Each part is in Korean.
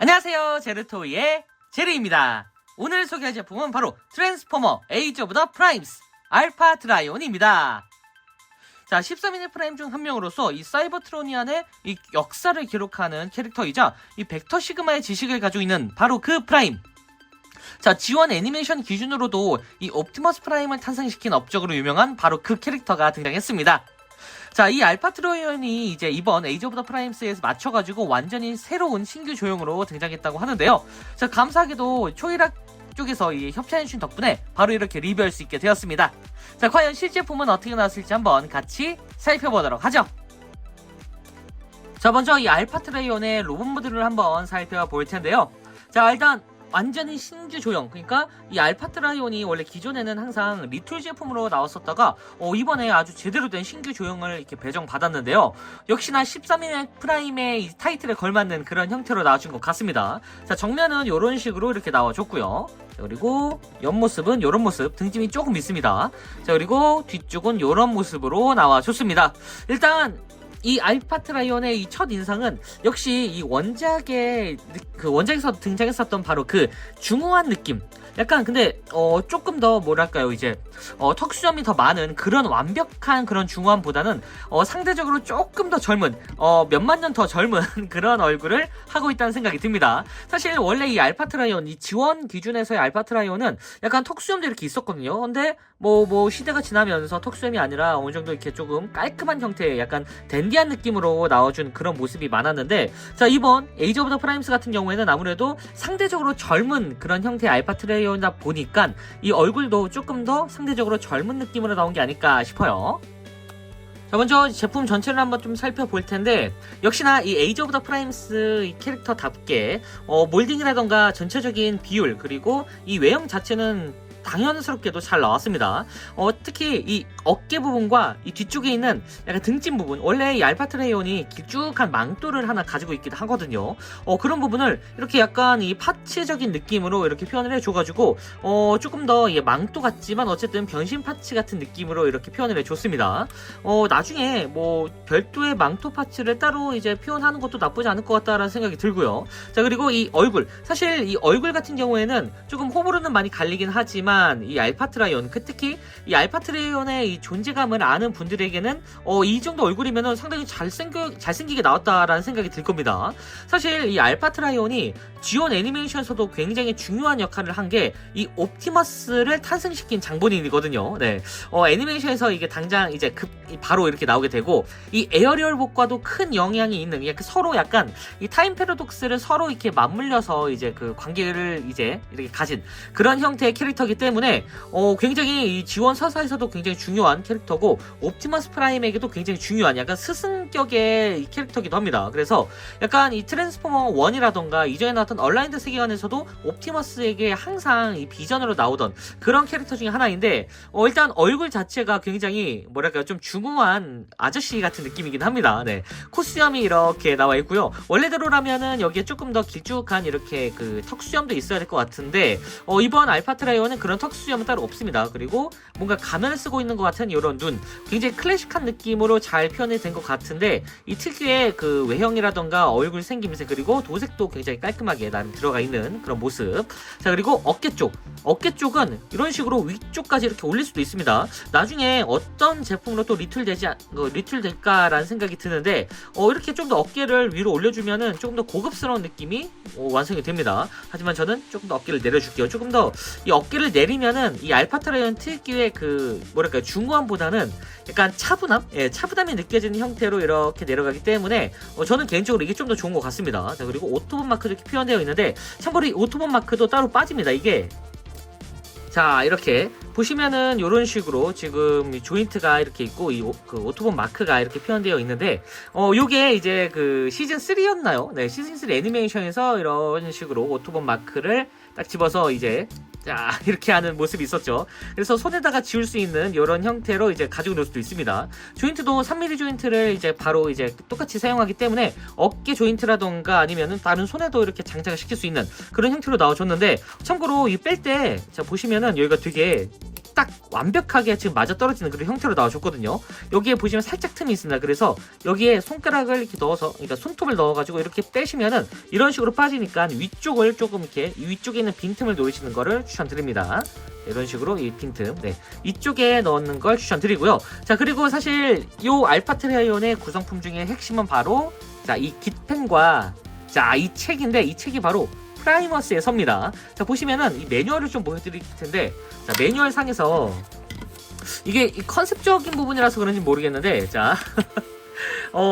안녕하세요, 제르토이의 제르입니다. 오늘 소개할 제품은 바로 트랜스포머 에이지 오브 더 프라임스 알파 드라이온입니다. 자, 13인의 프라임 중 한 명으로서 이 사이버트로니안의 이 역사를 기록하는 캐릭터이자 이 벡터 시그마의 지식을 가지고 있는 바로 그 프라임. 자, 지원 애니메이션 기준으로도 이 옵티머스 프라임을 탄생시킨 업적으로 유명한 바로 그 캐릭터가 등장했습니다. 자, 이 알파 트로이언이 이제 이번 에이지 오브 더 프라임스에서 맞춰가지고 완전히 새로운 신규 조형으로 등장했다고 하는데요. 자, 감사하게도 초이락 쪽에서 이 협찬해주신 덕분에 바로 이렇게 리뷰할 수 있게 되었습니다. 자, 과연 실제품은 어떻게 나왔을지 한번 같이 살펴보도록 하죠. 자, 먼저 이 알파 트로이언의 로봇 모드를 한번 살펴볼 텐데요. 자, 일단 완전히 신규 조형, 그러니까 이 알파 트라이온이 원래 기존에는 항상 리툴 제품으로 나왔었다가 이번에 아주 제대로 된 신규 조형을 이렇게 배정받았는데요. 역시나 13인의 프라임의 이 타이틀에 걸맞는 그런 형태로 나와준 것 같습니다. 자, 정면은 이런 식으로 이렇게 나와줬고요. 자, 그리고 옆모습은 이런 모습, 등짐이 조금 있습니다. 자, 그리고 뒤쪽은 이런 모습으로 나와줬습니다. 일단 이 알파 트라이온의 이 첫 인상은 역시 이 원작에서 등장했었던 바로 그 중후한 느낌. 약간 근데 조금 더 뭐랄까요, 이제 턱수염이 더 많은 그런 완벽한 그런 중후함보다는 상대적으로 조금 더 젊은 몇만 년 더 젊은 그런 얼굴을 하고 있다는 생각이 듭니다. 사실 원래 이 알파 트라이온, 이 지원 기준에서의 알파 트라이온은 약간 턱수염도 이렇게 있었거든요. 근데 뭐 시대가 지나면서 턱수염이 아니라 어느 정도 이렇게 조금 깔끔한 형태의 약간 댄디한 느낌으로 나와준 그런 모습이 많았는데, 자, 이번 에이지 오브 더 프라임스 같은 경우에는 아무래도 상대적으로 젊은 그런 형태의 알파 트라이온이다 보니까 이 얼굴도 조금 더 상대적으로 젊은 느낌으로 나온 게 아닐까 싶어요. 자, 먼저 제품 전체를 한번 좀 살펴볼 텐데, 역시나 이 에이지 오브 더 프라임스 이 캐릭터답게 몰딩이라던가 전체적인 비율, 그리고 이 외형 자체는 당연스럽게도 잘 나왔습니다. 특히 이 어깨 부분과 이 뒤쪽에 있는 약간 등짐 부분, 원래 이 알파 트레이온이 길쭉한 망토를 하나 가지고 있기도 하거든요. 그런 부분을 이렇게 약간 이 파츠적인 느낌으로 이렇게 표현을 해줘가지고 조금 더 망토 같지만 어쨌든 변신 파츠 같은 느낌으로 이렇게 표현을 해줬습니다. 나중에 뭐 별도의 망토 파츠를 따로 이제 표현하는 것도 나쁘지 않을 것 같다라는 생각이 들고요. 자, 그리고 이 얼굴, 사실 이 얼굴 같은 경우에는 조금 호불호는 많이 갈리긴 하지만 이 알파 트라이온, 특히 이 알파 트라이온의 이 존재감을 아는 분들에게는 이 정도 얼굴이면 상당히 잘생기게 나왔다라는 생각이 들 겁니다. 사실 이 알파 트라이온이 지원 애니메이션에서도 굉장히 중요한 역할을 한 게 이 옵티머스를 탄생시킨 장본인이거든요. 네, 애니메이션에서 이게 당장 이제 바로 이렇게 나오게 되고, 이 에어리얼복과도 큰 영향이 있는, 서로 약간 이 타임 패러독스를 서로 이렇게 맞물려서 이제 그 관계를 이제 이렇게 가진 그런 형태의 캐릭터이기 때문에 굉장히 이 지원 서사에서도 굉장히 중요한 캐릭터고, 옵티머스 프라임에게도 굉장히 중요한 약간 스승격의 캐릭터이기도 합니다. 그래서 약간 이 트랜스포머 1이라던가 이전에 나왔던 얼라인드 세계관에서도 옵티머스에게 항상 이 비전으로 나오던 그런 캐릭터 중에 하나인데, 일단 얼굴 자체가 굉장히 뭐랄까요, 좀 중후한 아저씨 같은 느낌이긴 합니다. 네, 코수염이 이렇게 나와 있고요. 원래대로라면은 여기에 조금 더 길쭉한 이렇게 그 턱수염도 있어야 될 것 같은데, 이번 알파 트라이온은 그런 턱수염은 따로 없습니다. 그리고 뭔가 가면을 쓰고 있는 것 같은 이런 눈, 굉장히 클래식한 느낌으로 잘 표현이 된 것 같은데, 이 특유의 그 외형이라던가 얼굴 생김새, 그리고 도색도 굉장히 깔끔하게 나름 들어가 있는 그런 모습. 자, 그리고 어깨 쪽은 이런 식으로 위쪽까지 이렇게 올릴 수도 있습니다. 나중에 어떤 제품으로 또 리툴될까라는 생각이 드는데, 이렇게 좀 더 어깨를 위로 올려주면은 조금 더 고급스러운 느낌이 완성이 됩니다. 하지만 저는 조금 더 어깨를 내려줄게요. 조금 더 이 어깨를 내리면은 이 알파 트라이온 특유의 그 뭐랄까요, 중후함보다는 약간 차분함이 느껴지는 형태로 이렇게 내려가기 때문에 저는 개인적으로 이게 좀 더 좋은 것 같습니다. 자, 그리고 오토본 마크도 이렇게 표현되어 있는데, 참고로 이 오토본 마크도 따로 빠집니다. 이게, 자, 이렇게 보시면은 이런 식으로 지금 조인트가 이렇게 있고 그 오토본 마크가 이렇게 표현되어 있는데, 요게 이제 그 시즌 3였나요? 네, 시즌 3 애니메이션에서 이런 식으로 오토본 마크를 딱 집어서 이제 자, 이렇게 하는 모습이 있었죠. 그래서 손에다가 지울 수 있는 이런 형태로 이제 가지고 놀 수도 있습니다. 조인트도 3mm 조인트를 이제 바로 이제 똑같이 사용하기 때문에 어깨 조인트라던가 아니면은 다른 손에도 이렇게 장착을 시킬 수 있는 그런 형태로 나와줬는데, 참고로 이 뺄 때 자 보시면은 여기가 되게 딱 완벽하게 지금 맞아떨어지는 그런 형태로 나와줬거든요. 여기에 보시면 살짝 틈이 있습니다. 그래서 여기에 손가락을 이렇게 넣어서, 그러니까 손톱을 넣어가지고 이렇게 빼시면은 이런 식으로 빠지니까 위쪽을 조금 이렇게 위쪽에 있는 빈틈을 노리시는 거를 추천드립니다. 이런 식으로 이 빈틈, 네, 이쪽에 넣는 걸 추천드리고요. 자, 그리고 사실 요 알파 트라이온의 구성품 중에 핵심은 바로 자, 이 깃펜과 자, 이 책인데 이 책이 바로 프라이머스의 서입니다. 자, 보시면은 이 매뉴얼을 좀 보여드릴 텐데, 자, 매뉴얼 상에서 이게 컨셉적인 부분이라서 그런지 모르겠는데, 자,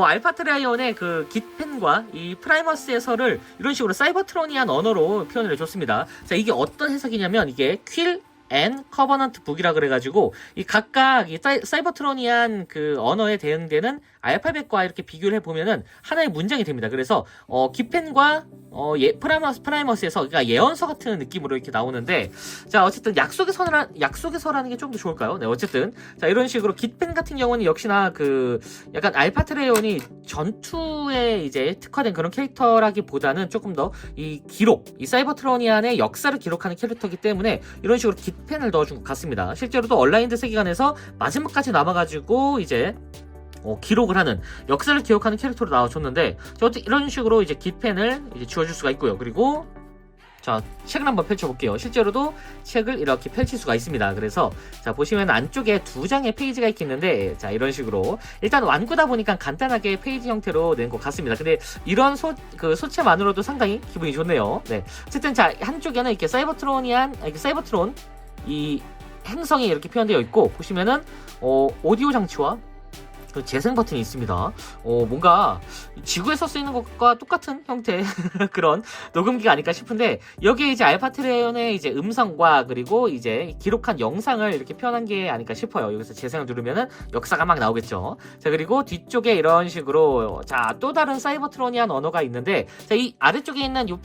알파 트라이온의 그 깃펜과 이 프라이머스의 서를 이런 식으로 사이버트로니안 언어로 표현을 해줬습니다. 자, 이게 어떤 해석이냐면 이게 퀼 앤 커버넌트 북이라 그래가지고 이 각각 이 사이버트로니안 그 언어에 대응되는 알파벳과 이렇게 비교를 해보면은 하나의 문장이 됩니다. 그래서 깃펜과 프라이머스에서 그러니까 예언서 같은 느낌으로 이렇게 나오는데, 자, 어쨌든 약속의 서라는 게 좀 더 좋을까요? 네, 어쨌든 자, 이런 식으로 깃펜 같은 경우는 역시나 그 약간 알파 트레이온이 전투에 이제 특화된 그런 캐릭터라기보다는 조금 더 이 기록, 이 사이버트로니안의 역사를 기록하는 캐릭터이기 때문에 이런 식으로 깃펜을 넣어준 것 같습니다. 실제로도 얼라인드 세계관에서 마지막까지 남아가지고 이제 기록을 하는, 역사를 기억하는 캐릭터로 나와줬는데, 이런 식으로 이제 깃펜을 이제 지워줄 수가 있고요. 그리고 자, 책을 한번 펼쳐볼게요. 실제로도 책을 이렇게 펼칠 수가 있습니다. 그래서 자, 보시면 안쪽에 2장의 페이지가 있겠는데, 자, 이런 식으로 일단 완구다 보니까 간단하게 페이지 형태로 낸 것 같습니다. 근데 이런 소체만으로도 상당히 기분이 좋네요. 네, 어쨌든 자, 한쪽에는 이렇게 사이버트론 이 행성이 이렇게 표현되어 있고, 보시면은 오디오 장치와 그 재생 버튼이 있습니다. 뭔가 지구에서 쓰이는 것과 똑같은 형태의 그런 녹음기가 아닐까 싶은데, 여기에 이제 알파 트레이온의 이제 음성과 그리고 이제 기록한 영상을 이렇게 표현한 게 아닐까 싶어요. 여기서 재생을 누르면은 역사가 막 나오겠죠. 자, 그리고 뒤쪽에 이런 식으로 자, 또 다른 사이버트로니안 언어가 있는데, 자, 이 아래쪽에 있는 이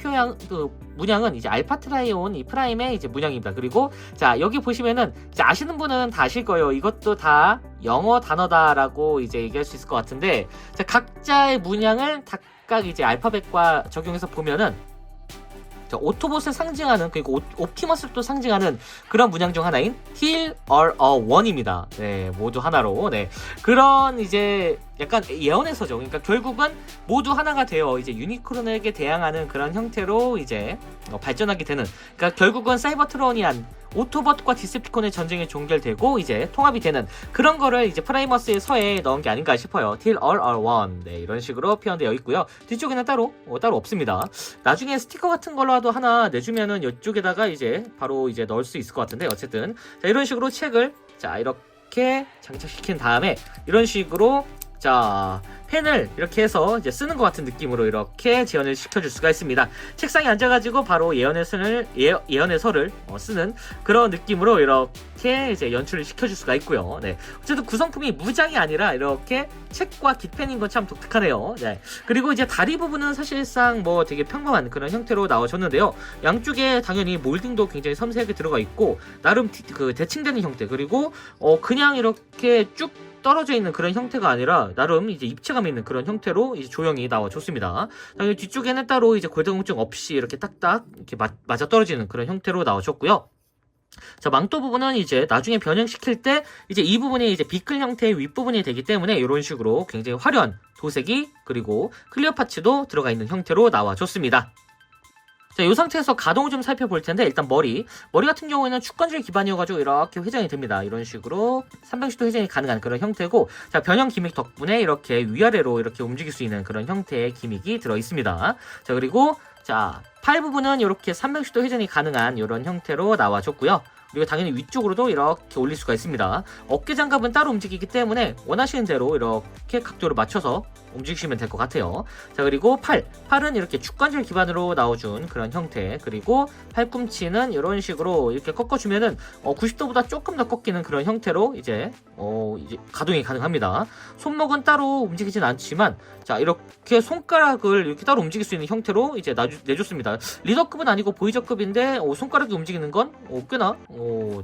문양은 이제 알파 트라이온 이 프라임의 이제 문양입니다. 그리고 자, 여기 보시면은 이제 아시는 분은 다 아실 거예요. 이것도 다 영어 단어다라고 이제 얘기할 수 있을 것 같은데, 자, 각자의 문양을 각각 이제 알파벳과 적용해서 보면은 자, 오토봇을 상징하는, 그리고 옵티머스를 또 상징하는 그런 문양 중 하나인 Heal All One입니다. 네, 모두 하나로. 네, 그런 이제 약간 예언에서죠. 그러니까 결국은 모두 하나가 되어 이제 유니크론에게 대항하는 그런 형태로 이제 발전하게 되는, 그러니까 결국은 사이버트로니안 오토봇과 디셉티콘의 전쟁이 종결되고 이제 통합이 되는 그런 거를 이제 프라이머스의 서에 넣은 게 아닌가 싶어요. Till all are one. 네, 이런 식으로 표현되어 있고요. 뒤쪽에는 따로 없습니다. 나중에 스티커 같은 걸로라도 하나 내주면은 이쪽에다가 이제 바로 이제 넣을 수 있을 것 같은데, 어쨌든 자, 이런 식으로 책을 자, 이렇게 장착시킨 다음에 이런 식으로 자, 펜을 이렇게 해서 이제 쓰는 것 같은 느낌으로 이렇게 재현을 시켜줄 수가 있습니다. 책상에 앉아가지고 바로 예언의 서를 쓰는 그런 느낌으로 이렇게 이제 연출을 시켜줄 수가 있고요. 네, 어쨌든 구성품이 무장이 아니라 이렇게 책과 깃펜인 건 참 독특하네요. 네, 그리고 이제 다리 부분은 사실상 뭐 되게 평범한 그런 형태로 나와줬는데요. 양쪽에 당연히 몰딩도 굉장히 섬세하게 들어가 있고, 나름 그 대칭되는 형태, 그리고 그냥 이렇게 쭉 떨어져 있는 그런 형태가 아니라 나름 이제 입체감 있는 그런 형태로 이제 조형이 나와줬습니다. 당연히 뒤쪽에는 따로 이제 골드공증 없이 이렇게 딱딱 이렇게 맞아 떨어지는 그런 형태로 나와줬고요. 자, 망토 부분은 이제 나중에 변형시킬 때 이제 이 부분이 이제 비클 형태의 윗부분이 되기 때문에 이런 식으로 굉장히 화려한 도색이, 그리고 클리어 파츠도 들어가 있는 형태로 나와줬습니다. 자, 이 상태에서 가동을 좀 살펴볼 텐데, 일단 머리 같은 경우에는 축관절 기반이어가지고 이렇게 회전이 됩니다. 이런 식으로 360도 회전이 가능한 그런 형태고, 자, 변형 기믹 덕분에 이렇게 위아래로 이렇게 움직일 수 있는 그런 형태의 기믹이 들어 있습니다. 자, 그리고 자, 팔 부분은 이렇게 360도 회전이 가능한 이런 형태로 나와줬고요. 그리고 당연히 위쪽으로도 이렇게 올릴 수가 있습니다. 어깨 장갑은 따로 움직이기 때문에 원하시는 대로 이렇게 각도를 맞춰서 움직이시면 될 것 같아요. 자, 그리고 팔은 이렇게 축관절 기반으로 나와준 그런 형태, 그리고 팔꿈치는 이런 식으로 이렇게 꺾어주면은 90도보다 조금 더 꺾이는 그런 형태로 이제 가동이 가능합니다. 손목은 따로 움직이진 않지만, 자, 이렇게 손가락을 이렇게 따로 움직일 수 있는 형태로 이제 내줬습니다. 리더급은 아니고 보이저급인데 손가락이 움직이는 건 꽤나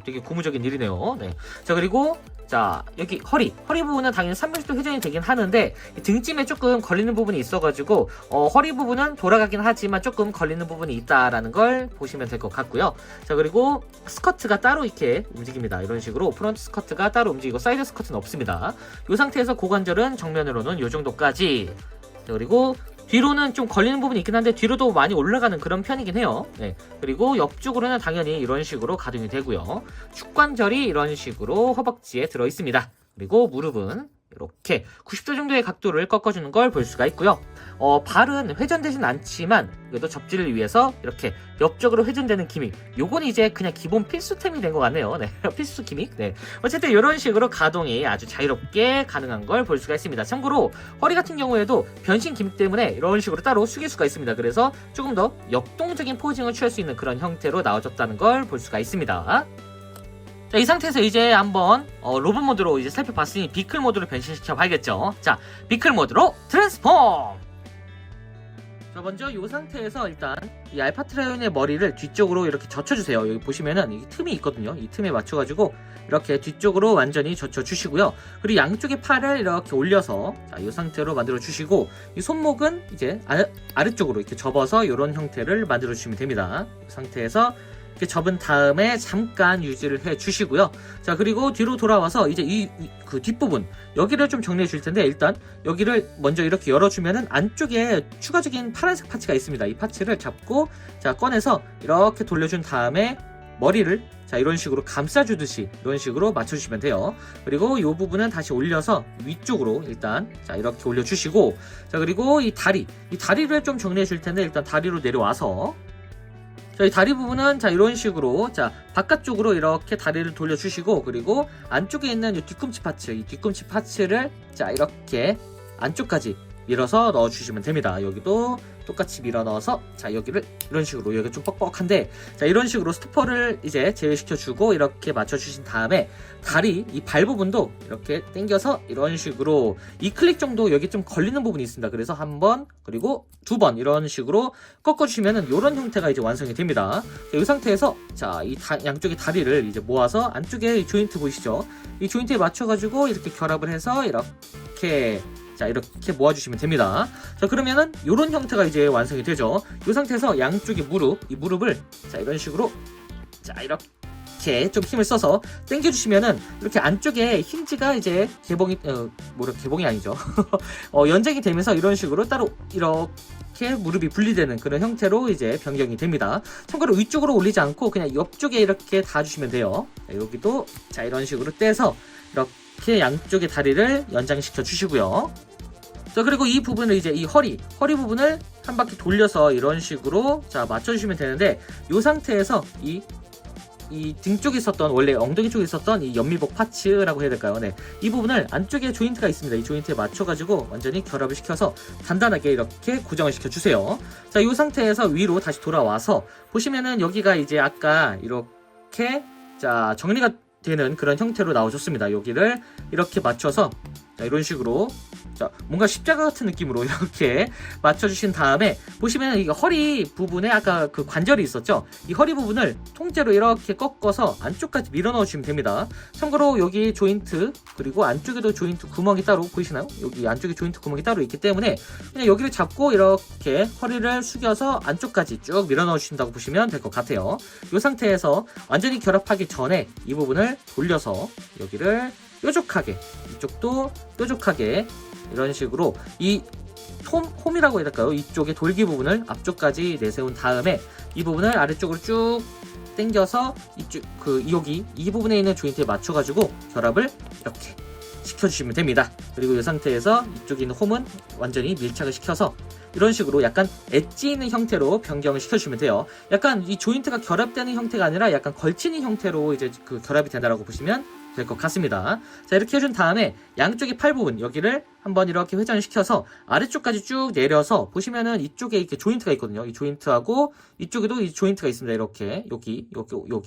되게 고무적인 일이네요. 네. 자, 그리고 자, 여기 허리 부분은 당연히 360도 회전이 되긴 하는데 등짐 중심에 조금 걸리는 부분이 있어가지고 허리 부분은 돌아가긴 하지만 조금 걸리는 부분이 있다라는 걸 보시면 될 것 같고요. 자, 그리고 스커트가 따로 이렇게 움직입니다. 이런 식으로 프론트 스커트가 따로 움직이고 사이드 스커트는 없습니다. 이 상태에서 고관절은 정면으로는 이 정도까지. 자, 그리고 뒤로는 좀 걸리는 부분이 있긴 한데 뒤로도 많이 올라가는 그런 편이긴 해요. 네. 그리고 옆쪽으로는 당연히 이런 식으로 가동이 되고요. 축관절이 이런 식으로 허벅지에 들어 있습니다. 그리고 무릎은 이렇게 90도 정도의 각도를 꺾어주는 걸 볼 수가 있고요. 발은 회전되진 않지만 그래도 접지를 위해서 이렇게 옆쪽으로 회전되는 기믹, 요건 이제 그냥 기본 필수템이 된 것 같네요. 네, 필수 기믹. 네, 어쨌든 이런 식으로 가동이 아주 자유롭게 가능한 걸 볼 수가 있습니다. 참고로 허리 같은 경우에도 변신 기믹 때문에 이런 식으로 따로 숙일 수가 있습니다. 그래서 조금 더 역동적인 포징을 취할 수 있는 그런 형태로 나와줬다는 걸 볼 수가 있습니다. 자, 이 상태에서 이제 한번 로봇 모드로 이제 살펴봤으니 비클 모드로 변신시켜 봐야겠죠. 자, 비클 모드로 트랜스폼! 자, 먼저 이 상태에서 일단 이 알파 트라이온의 머리를 뒤쪽으로 이렇게 젖혀주세요. 여기 보시면은 이 틈이 있거든요. 이 틈에 맞춰가지고 이렇게 뒤쪽으로 완전히 젖혀주시고요. 그리고 양쪽의 팔을 이렇게 올려서 자, 이 상태로 만들어주시고 이 손목은 이제 아래쪽으로 이렇게 접어서 이런 형태를 만들어주시면 됩니다. 이 상태에서 이렇게 접은 다음에 잠깐 유지를 해 주시고요. 자, 그리고 뒤로 돌아와서 이제 그 뒷부분 여기를 좀 정리해 줄 텐데, 일단 여기를 먼저 이렇게 열어주면은 안쪽에 추가적인 파란색 파츠가 있습니다. 이 파츠를 잡고 자, 꺼내서 이렇게 돌려준 다음에 머리를 자, 이런 식으로 감싸주듯이 이런 식으로 맞춰주시면 돼요. 그리고 이 부분은 다시 올려서 위쪽으로 일단 자, 이렇게 올려주시고, 자, 그리고 이 다리를 좀 정리해 줄 텐데, 일단 다리로 내려와서 자, 이 다리 부분은 자, 이런 식으로 자, 바깥쪽으로 이렇게 다리를 돌려주시고, 그리고 안쪽에 있는 이 뒤꿈치 파츠, 이 뒤꿈치 파츠를 자, 이렇게 안쪽까지 밀어서 넣어주시면 됩니다. 여기도 똑같이 밀어 넣어서 자, 여기를 이런 식으로, 여기가 좀 뻑뻑한데 자, 이런 식으로 스토퍼를 이제 제외시켜주고 이렇게 맞춰주신 다음에 다리 이 발 부분도 이렇게 당겨서 이런 식으로 2클릭 정도 여기 좀 걸리는 부분이 있습니다. 그래서 한 번 그리고 두 번 이런 식으로 꺾어주시면은 이런 형태가 이제 완성이 됩니다. 자, 이 상태에서 자, 이 양쪽의 다리를 이제 모아서 안쪽에 이 조인트 보이시죠? 이 조인트에 맞춰가지고 이렇게 결합을 해서 이렇게 자, 이렇게 모아주시면 됩니다. 자, 그러면은 이런 형태가 이제 완성이 되죠. 이 상태에서 양쪽의 이 무릎을 자, 이런 식으로 자, 이렇게 좀 힘을 써서 당겨주시면은 이렇게 안쪽에 힌지가 이제 개봉이 아니죠. 연장이 되면서 이런 식으로 따로 이렇게 무릎이 분리되는 그런 형태로 이제 변경이 됩니다. 참고로 위쪽으로 올리지 않고 그냥 옆쪽에 이렇게 닿아주시면 돼요. 자, 여기도 자, 이런 식으로 떼서 이렇게 양쪽의 다리를 연장시켜 주시고요. 자, 그리고 이 부분을 이제 이 허리 부분을 한 바퀴 돌려서 이런 식으로 자, 맞춰주시면 되는데, 이 상태에서 이 등 쪽에 있었던, 원래 엉덩이 쪽에 있었던 이 연미복 파츠라고 해야 될까요? 네. 이 부분을 안쪽에 조인트가 있습니다. 이 조인트에 맞춰가지고 완전히 결합을 시켜서 단단하게 이렇게 고정을 시켜주세요. 자, 이 상태에서 위로 다시 돌아와서 보시면은 여기가 이제 아까 이렇게 자, 정리가 되는 그런 형태로 나와줬습니다. 여기를 이렇게 맞춰서 자, 이런 식으로 자, 뭔가 십자가 같은 느낌으로 이렇게 맞춰주신 다음에 보시면 이 허리 부분에 아까 그 관절이 있었죠? 이 허리 부분을 통째로 이렇게 꺾어서 안쪽까지 밀어 넣어주시면 됩니다. 참고로 여기 조인트, 그리고 안쪽에도 조인트 구멍이 따로 보이시나요? 여기 안쪽에 조인트 구멍이 따로 있기 때문에 그냥 여기를 잡고 이렇게 허리를 숙여서 안쪽까지 쭉 밀어 넣어주신다고 보시면 될 것 같아요. 이 상태에서 완전히 결합하기 전에 이 부분을 돌려서 여기를 뾰족하게, 이쪽도 뾰족하게 이런 식으로 이 홈이라고 해야 될까요? 이쪽의 돌기 부분을 앞쪽까지 내세운 다음에 이 부분을 아래쪽으로 쭉 당겨서 여기 이 부분에 있는 조인트에 맞춰가지고 결합을 이렇게 시켜주시면 됩니다. 그리고 이 상태에서 이쪽에 있는 홈은 완전히 밀착을 시켜서 이런 식으로 약간 엣지 있는 형태로 변경을 시켜주시면 돼요. 약간 이 조인트가 결합되는 형태가 아니라 약간 걸치는 형태로 이제 그 결합이 된다라고 보시면 될 것 같습니다. 자, 이렇게 해준 다음에 양쪽의 팔 부분 여기를 한번 이렇게 회전시켜서 아래쪽까지 쭉 내려서 보시면은 이쪽에 이렇게 조인트가 있거든요. 이 조인트하고 이쪽에도 이 조인트가 있습니다. 이렇게 여기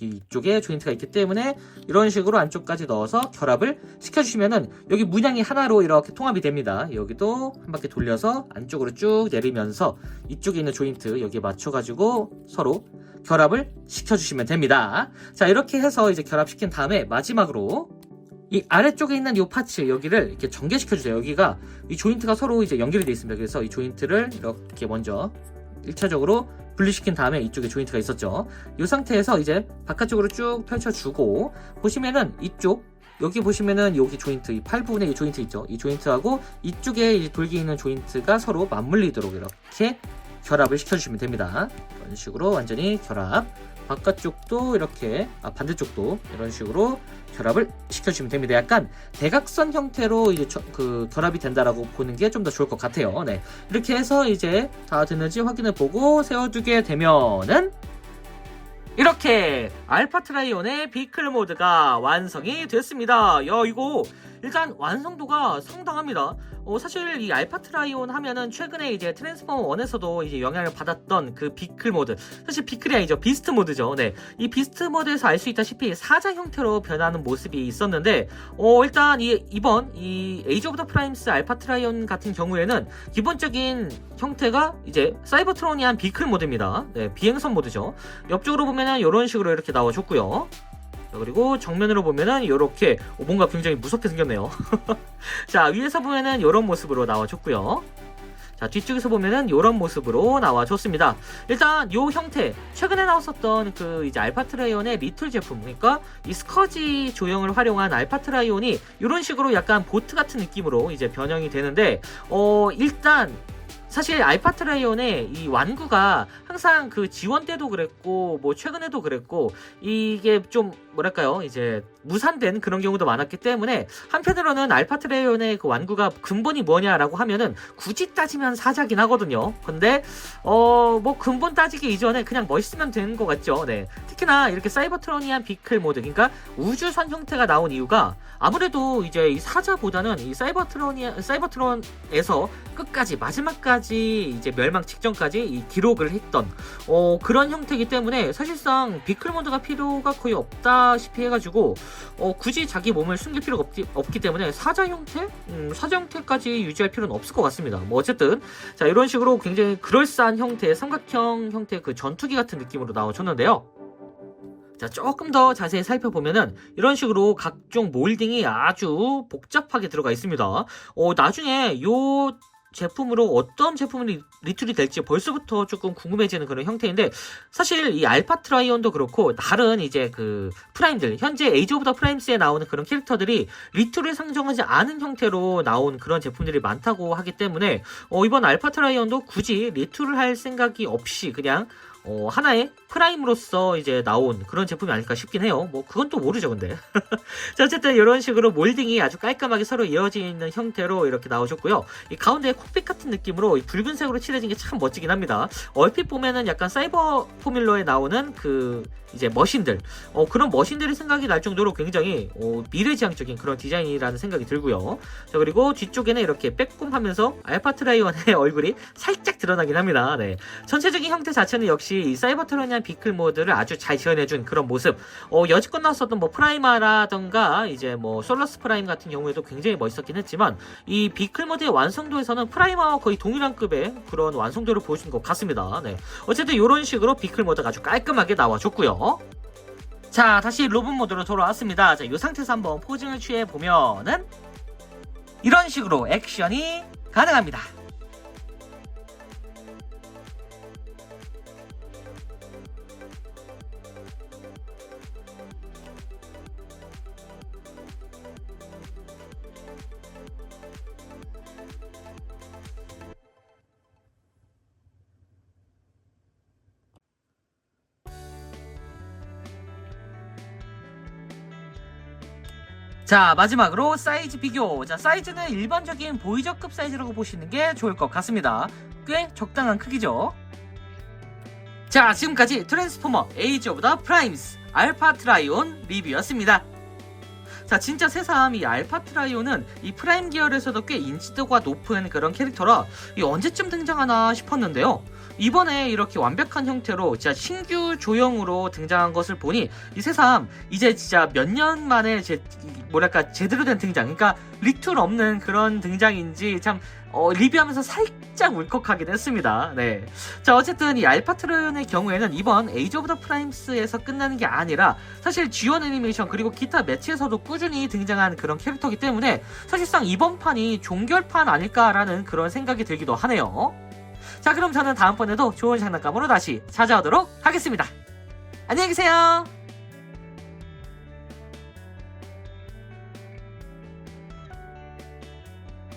이쪽에 조인트가 있기 때문에 이런 식으로 안쪽까지 넣어서 결합을 시켜주시면은 여기 문양이 하나로 이렇게 통합이 됩니다. 여기도 한 바퀴 돌려서 안쪽으로 쭉 내리면서 이쪽에 있는 조인트 여기에 맞춰가지고 서로 결합을 시켜주시면 됩니다. 자, 이렇게 해서 이제 결합시킨 다음에 마지막으로 이 아래쪽에 있는 이 파츠 여기를 이렇게 전개시켜주세요. 여기가 이 조인트가 서로 이제 연결이 되어 있습니다. 그래서 이 조인트를 이렇게 먼저 1차적으로 분리시킨 다음에 이쪽에 조인트가 있었죠. 이 상태에서 이제 바깥쪽으로 쭉 펼쳐주고 보시면은 이쪽 여기 보시면은 여기 조인트 이 8부분의 이 조인트 있죠. 이 조인트하고 이쪽에 이 돌기 있는 조인트가 서로 맞물리도록 이렇게 결합을 시켜주시면 됩니다. 이런 식으로 완전히 결합. 바깥쪽도 이렇게 반대쪽도 이런 식으로 결합을 시켜주시면 됩니다. 약간 대각선 형태로 이제 그 결합이 된다라고 보는 게 좀 더 좋을 것 같아요. 네, 이렇게 해서 이제 다 됐는지 확인해 보고 세워두게 되면은 이렇게 알파 트라이온의 비클 모드가 완성이 됐습니다. 야, 이거 일단 완성도가 상당합니다. 사실 이 알파 트라이온 하면은 최근에 이제 트랜스포머 1에서도 이제 영향을 받았던 그 비클 모드, 사실 비클이 아니죠, 비스트 모드죠. 네, 이 비스트 모드에서 알 수 있다시피 사자 형태로 변하는 모습이 있었는데 일단 이번 이 에이지 오브 더 프라임스 알파 트라이온 같은 경우에는 기본적인 형태가 이제 사이버트로니안 비클 모드입니다. 네, 비행선 모드죠. 옆쪽으로 보면은 이런 식으로 이렇게 나와줬고요. 그리고 정면으로 보면은 이렇게 뭔가 굉장히 무섭게 생겼네요. 자, 위에서 보면은 이런 모습으로 나와줬고요. 자, 뒤쪽에서 보면은 이런 모습으로 나와줬습니다. 일단 이 형태 최근에 나왔었던 그 이제 알파트라이온의 리툴 제품, 그러니까 이 스커지 조형을 활용한 알파트라이온이 이런 식으로 약간 보트 같은 느낌으로 이제 변형이 되는데 일단 사실 알파트라이온의 이 완구가 항상 그 지원 때도 그랬고 뭐 최근에도 그랬고 이게 좀 뭐랄까요, 이제 무산된 그런 경우도 많았기 때문에 한편으로는 알파트라이온의 그 완구가 근본이 뭐냐라고 하면은 굳이 따지면 사자긴 하거든요. 근데 뭐 근본 따지기 이전에 그냥 멋있으면 되는 것 같죠. 네, 특히나 이렇게 사이버트로니안 비클 모드, 그러니까 우주선 형태가 나온 이유가 아무래도 이제 이 사자보다는 이 사이버트론에서 끝까지 마지막까지 이제 멸망 직전까지 이 기록을 했던 그런 형태이기 때문에 사실상 비클 모드가 필요가 거의 없다시피 해가지고 굳이 자기 몸을 숨길 필요가 없기 때문에 사자 형태까지 유지할 필요는 없을 것 같습니다. 뭐 어쨌든 자, 이런 식으로 굉장히 그럴싸한 형태의 삼각형 형태의 그 전투기 같은 느낌으로 나와줬는데요. 자, 조금 더 자세히 살펴보면은 이런 식으로 각종 몰딩이 아주 복잡하게 들어가 있습니다. 나중에 요 제품으로 어떤 제품이 리툴이 될지 벌써부터 조금 궁금해지는 그런 형태인데, 사실 이 알파 트라이온도 그렇고 다른 이제 그 프라임들, 현재 에이지 오브 더 프라임스에 나오는 그런 캐릭터들이 리툴을 상정하지 않은 형태로 나온 그런 제품들이 많다고 하기 때문에 이번 알파 트라이온도 굳이 리툴을 할 생각이 없이 그냥 하나의 프라임으로서 이제 나온 그런 제품이 아닐까 싶긴 해요. 뭐 그건 또 모르죠, 근데. 자, 어쨌든 이런 식으로 몰딩이 아주 깔끔하게 서로 이어져 있는 형태로 이렇게 나오셨고요. 이 가운데 콕핏 같은 느낌으로 이 붉은색으로 칠해진 게 참 멋지긴 합니다. 얼핏 보면은 약간 사이버 포뮬러에 나오는 그 이제 머신들, 그런 머신들이 생각이 날 정도로 굉장히 미래지향적인 그런 디자인이라는 생각이 들고요. 자, 그리고 뒤쪽에는 이렇게 빼꼼하면서 알파트라이온의 얼굴이 살짝 드러나긴 합니다. 네, 전체적인 형태 자체는 역시 이 사이버트로니안 비클 모드를 아주 잘 지원해준 그런 모습. 여지껏 나왔었던 뭐 프라이마라던가 이제 뭐 솔러스 프라임 같은 경우에도 굉장히 멋있었긴 했지만 이 비클 모드의 완성도에서는 프라이마와 거의 동일한 급의 그런 완성도를 보여준 것 같습니다. 네, 어쨌든 이런 식으로 비클 모드가 아주 깔끔하게 나와줬고요. 자, 다시 로봇 모드로 돌아왔습니다. 자, 이 상태에서 한번 포징을 취해 보면은 이런 식으로 액션이 가능합니다. 자, 마지막으로 사이즈 비교. 자, 사이즈는 일반적인 보이저급 사이즈라고 보시는 게 좋을 것 같습니다. 꽤 적당한 크기죠. 자, 지금까지 트랜스포머 에이지 오브 더 프라임스 알파 트라이온 리뷰였습니다. 자, 진짜 새삼 이 알파 트라이온은 이 프라임 계열에서도 꽤 인지도가 높은 그런 캐릭터라 이 언제쯤 등장하나 싶었는데요. 이번에 이렇게 완벽한 형태로 진짜 신규 조형으로 등장한 것을 보니 이 새삼 이제 진짜 몇 년 만에 뭐랄까 제대로 된 등장, 그러니까 리툴 없는 그런 등장인지 참 리뷰하면서 살짝 울컥하긴 했습니다. 네. 자, 어쨌든 이 알파트라이온의 경우에는 이번 에이지 오브 더 프라임스에서 끝나는 게 아니라 사실 G1 애니메이션 그리고 기타 매체에서도 꾸준히 등장한 그런 캐릭터이기 때문에 사실상 이번 판이 종결판 아닐까라는 그런 생각이 들기도 하네요. 자, 그럼 저는 다음번에도 좋은 장난감으로 다시 찾아오도록 하겠습니다. 안녕히 계세요.